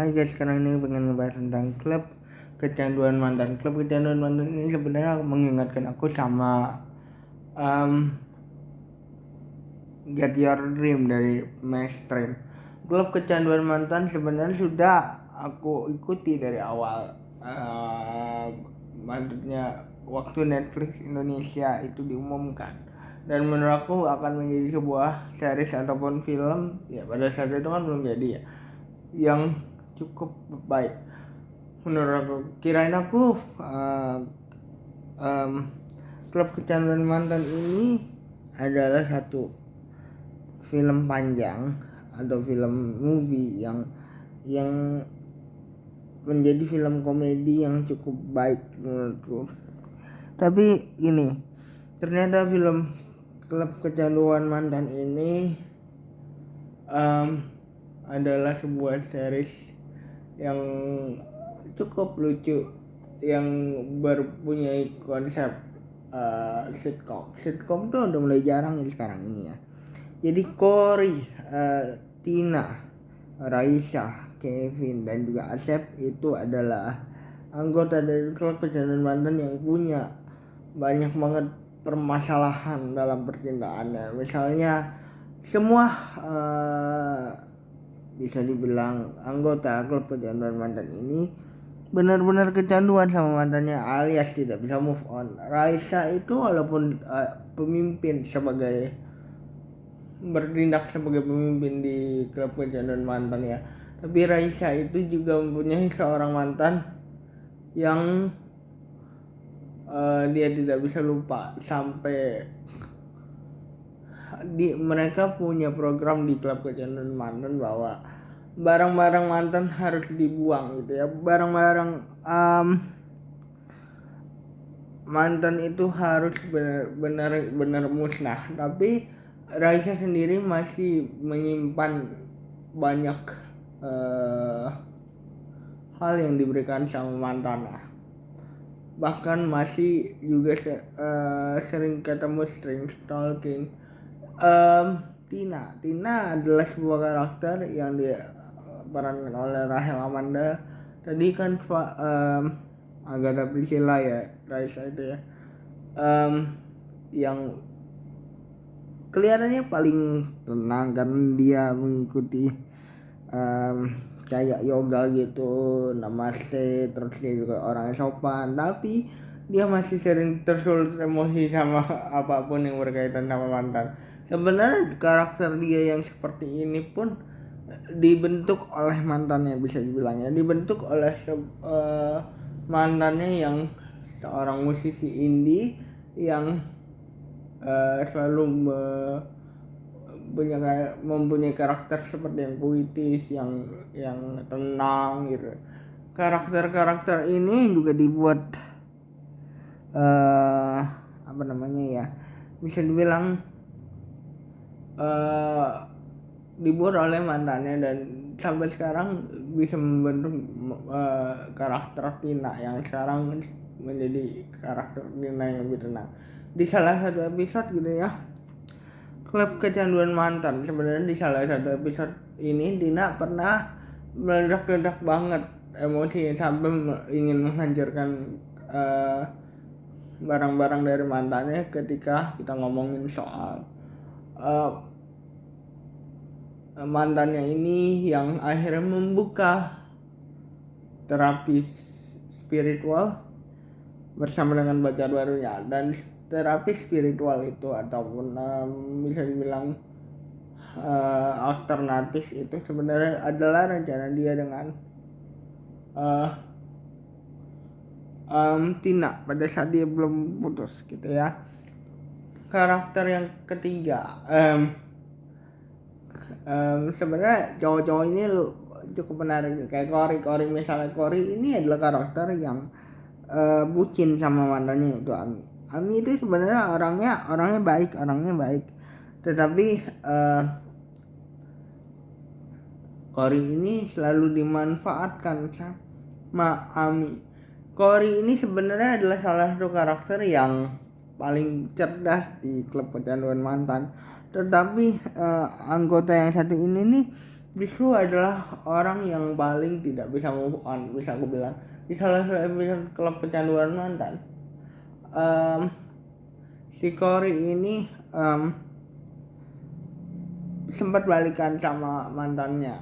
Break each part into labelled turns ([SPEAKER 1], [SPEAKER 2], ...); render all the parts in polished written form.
[SPEAKER 1] Hai guys, sekarang ini pengen ngebahas tentang klub kecanduan mantan. Klub kecanduan mantan ini sebenarnya mengingatkan aku sama Get Your Dream dari Mainstream. Klub kecanduan mantan sebenarnya sudah aku ikuti dari awal. Maksudnya waktu Netflix Indonesia itu diumumkan, dan menurut aku akan menjadi sebuah series ataupun film. Ya pada saat itu kan belum jadi ya, yang cukup baik menurut aku. Kirain aku klub kecanduan mantan ini adalah satu film panjang atau film movie yang menjadi film komedi yang cukup baik menurutku. Tapi ini ternyata film klub kecanduan mantan ini adalah sebuah series yang cukup lucu, yang berpunyai konsep sitcom tuh udah mulai jarang ya sekarang ini ya. Jadi Cory, Tina, Raisa, Kevin dan juga Asep itu adalah anggota dari klub kecanduan mantan yang punya banyak banget permasalahan dalam percintaannya. Misalnya semua bisa dibilang anggota klub kecanduan mantan ini benar-benar kecanduan sama mantannya alias tidak bisa move on. Raisa itu walaupun pemimpin bertindak sebagai pemimpin di klub kecanduan mantan ya, tapi Raisa itu juga mempunyai seorang mantan yang dia tidak bisa lupa. Sampai mereka punya program di klub kecanduan mantan bahwa barang-barang mantan harus dibuang gitu ya. Barang-barang mantan itu harus benar-benar musnah. Tapi Raisa sendiri masih menyimpan banyak hal yang diberikan sama mantannya. Bahkan masih juga sering ketemu, sering stalking. Tina adalah sebuah karakter yang diperankan oleh Rachel Amanda. Tadi kan Agatha Priscilla ya, Raisa itu ya, yang kelihatannya paling tenang karena dia mengikuti kayak yoga gitu, namaste, terus dia juga orangnya sopan. Tapi dia masih sering tersulut emosi sama apapun yang berkaitan sama mantan. Sebenarnya karakter dia yang seperti ini pun dibentuk oleh mantannya, bisa dibilangnya dibentuk oleh mantannya yang seorang musisi indie yang selalu mempunyai karakter seperti yang puitis, yang tenang gitu. Karakter ini juga dibuat bisa dibilang dibuat oleh mantannya, dan sampai sekarang bisa membentuk karakter Tina yang sekarang menjadi karakter Tina yang lebih tenang. Di salah satu episode gitu ya, klub kecanduan mantan, sebenarnya di salah satu episode ini Tina pernah meledak-ledak banget emosi sampai ingin menghancurkan barang-barang dari mantannya ketika kita ngomongin soal mantannya ini yang akhirnya membuka terapi spiritual bersama dengan pacar barunya. Dan terapi spiritual itu ataupun bisa dibilang alternatif itu sebenarnya adalah rencana dia dengan Tina pada saat dia belum putus gitu ya. Karakter yang ketiga, sebenarnya cowok-cowok ini cukup menarik kayak Cory. Misalnya Cory ini adalah karakter yang bucin sama mantannya itu Ami itu sebenarnya orangnya baik, tetapi Cory ini selalu dimanfaatkan sama Ami. Cory ini sebenarnya adalah salah satu karakter yang paling cerdas di klub kecanduan mantan, tetapi anggota yang satu ini nih Bisu adalah orang yang paling tidak bisa move on, bisa aku bilang. Di salah satu episode klub kecanduan mantan, si Cory ini sempat balikan sama mantannya,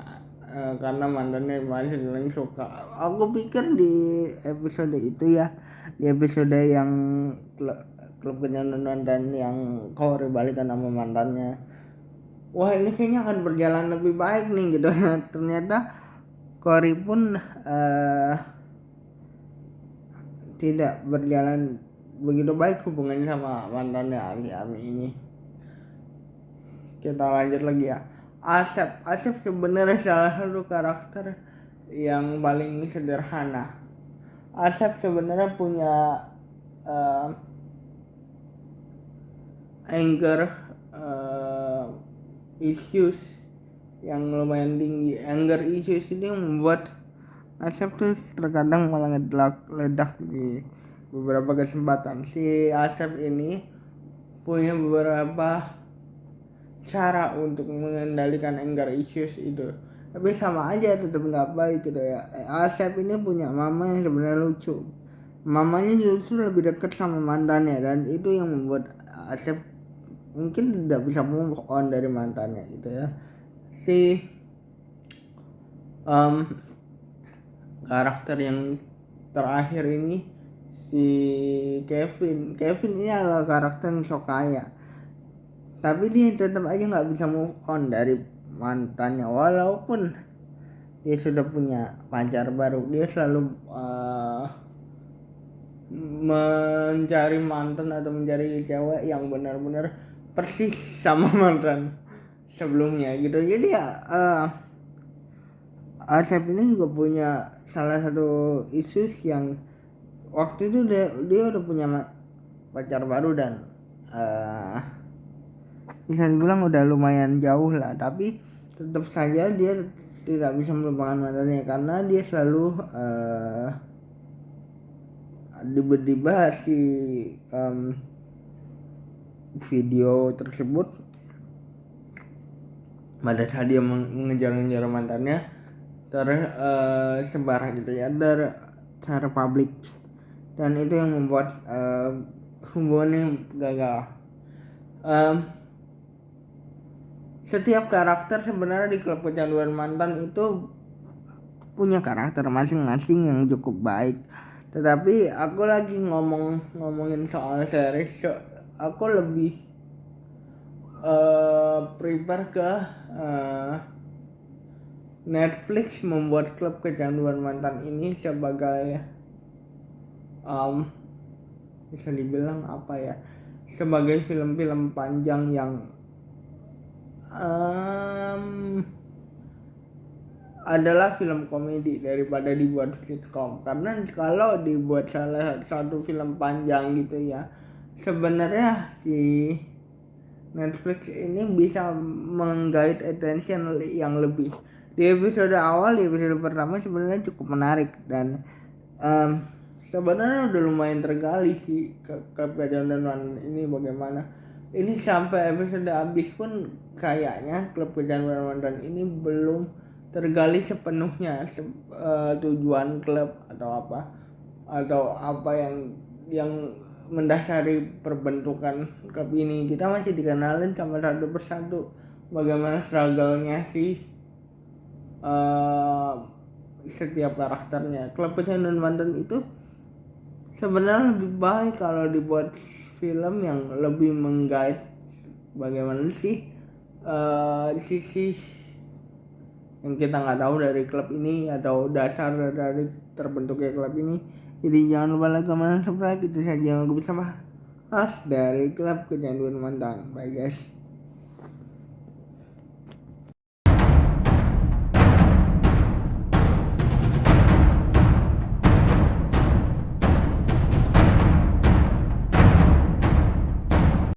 [SPEAKER 1] karena mantannya masih saling suka. Aku pikir di episode itu ya, di episode yang klub kecanduan mantan yang Cory balikan sama mantannya, wah ini kayaknya akan berjalan lebih baik nih gitu. Ternyata Cory pun tidak berjalan begitu baik hubungannya sama mantannya Ami ini. Kita lanjut lagi ya. Asep sebenarnya salah satu karakter yang paling sederhana. Asep sebenarnya punya anger issues yang lumayan tinggi. Anger issues ini membuat Asep tuh terkadang malah ledak di beberapa kesempatan. Si Asep ini punya beberapa cara untuk mengendalikan anger issues itu, tapi sama aja tetap nggak baik gitu ya. Asep ini punya mama yang sebenarnya lucu. Mamanya justru lebih dekat sama mantannya, dan itu yang membuat Asep mungkin tidak bisa move on dari mantannya gitu ya. Si karakter yang terakhir ini si Kevin ini adalah karakter yang sok kaya, tapi dia tetap aja nggak bisa move on dari mantannya. Walaupun dia sudah punya pacar baru, dia selalu mencari mantan atau mencari cewek yang benar-benar persis sama mantan sebelumnya gitu. Jadi ya Asep ini juga punya salah satu isu yang waktu itu dia udah punya pacar baru, dan bisa dibilang udah lumayan jauh lah, tapi tetap saja dia tidak bisa melupakan mantannya karena dia selalu dibahas si video tersebut pada saat dia mengejar mantannya tersebar gitu ya, secara publik, dan itu yang membuat hubungannya gagal. Setiap karakter sebenarnya di klub kecanduan mantan itu punya karakter masing-masing yang cukup baik, tetapi aku lagi ngomongin soal series, aku lebih prepare ke Netflix membuat klub kecanduan mantan ini sebagai bisa dibilang apa ya, sebagai film-film panjang yang adalah film komedi daripada dibuat sitcom. Karena kalau dibuat salah satu film panjang gitu ya, sebenarnya si Netflix ini bisa menggait attention yang lebih. Di episode awal, di episode pertama sebenarnya cukup menarik, dan sebenarnya udah lumayan tergali sih kecanduan ini bagaimana. Ini sampai episode habis pun kayaknya klub kecanduan mantan ini belum tergali sepenuhnya tujuan klub atau apa yang mendasari perbentukan klub ini. Kita masih dikenalin sama satu persatu bagaimana struggle-nya sih setiap karakternya. Klub kecanduan mantan itu sebenarnya lebih baik kalau dibuat film yang lebih menggait bagaimana sih sisi yang kita nggak tahu dari klub ini atau dasar dari terbentuknya klub ini. Jadi jangan lupa like, comment, subscribe. Itu saja yang aku bisa bahas dari klub kecanduan mantan. Bye guys.